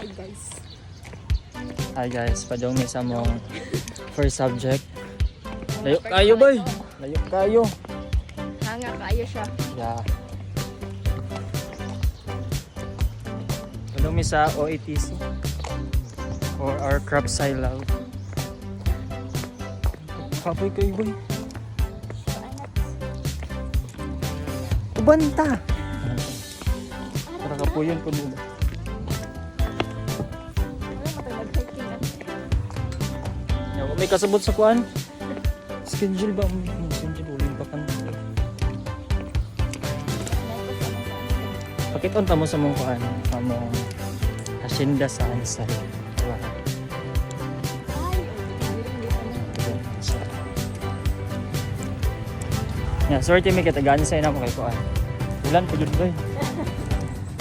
Hi guys. Hi guys, padong sa mong first subject. Layo kayo boy. Layo kayo. Hanga kaya siya. Yeah. Padong sa OETC or our crop silaw. Kapoy kayo boy. Ubanta. Para kapuyon ko nila. May kasabot sa kuan. Schedule ba? Schedule uling pa kan. Pakiton ta mo sa mong kuan, among asyenda sa Ansay. Diba? Yeah, sorry may katagaan sa ina mo kay kuan. Ulan po jud boy.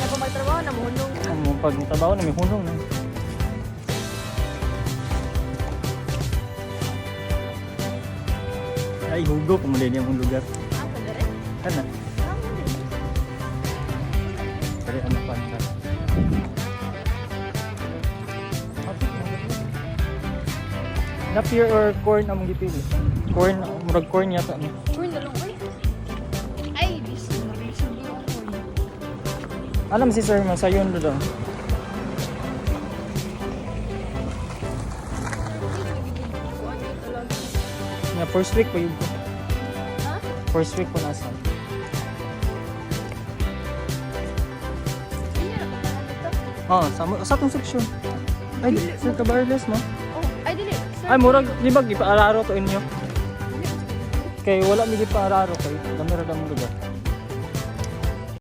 Ako magtrabaho na mohunong. Amo pag trabaho na may hunong na. Ay, hugo kung mali niya mong lugar. Ah, kadere. Kana? Ah, kadere. Kaya ano pa na? Napier or corn among gipili? Corn, murag corn yata. No? Corn na lang oy. Ay, this is corn. Alam si sir, masayon do daw. Yeah, first week pa yun po. Ha? First week po nasa. Oh, sa atong section. Ay, sir ka wireless mo? Oh, ay dili. Sir, Ay, murag, di ba, gipaararo to inyo? Kay wala mi gipaararo kay dami ra dang lugar.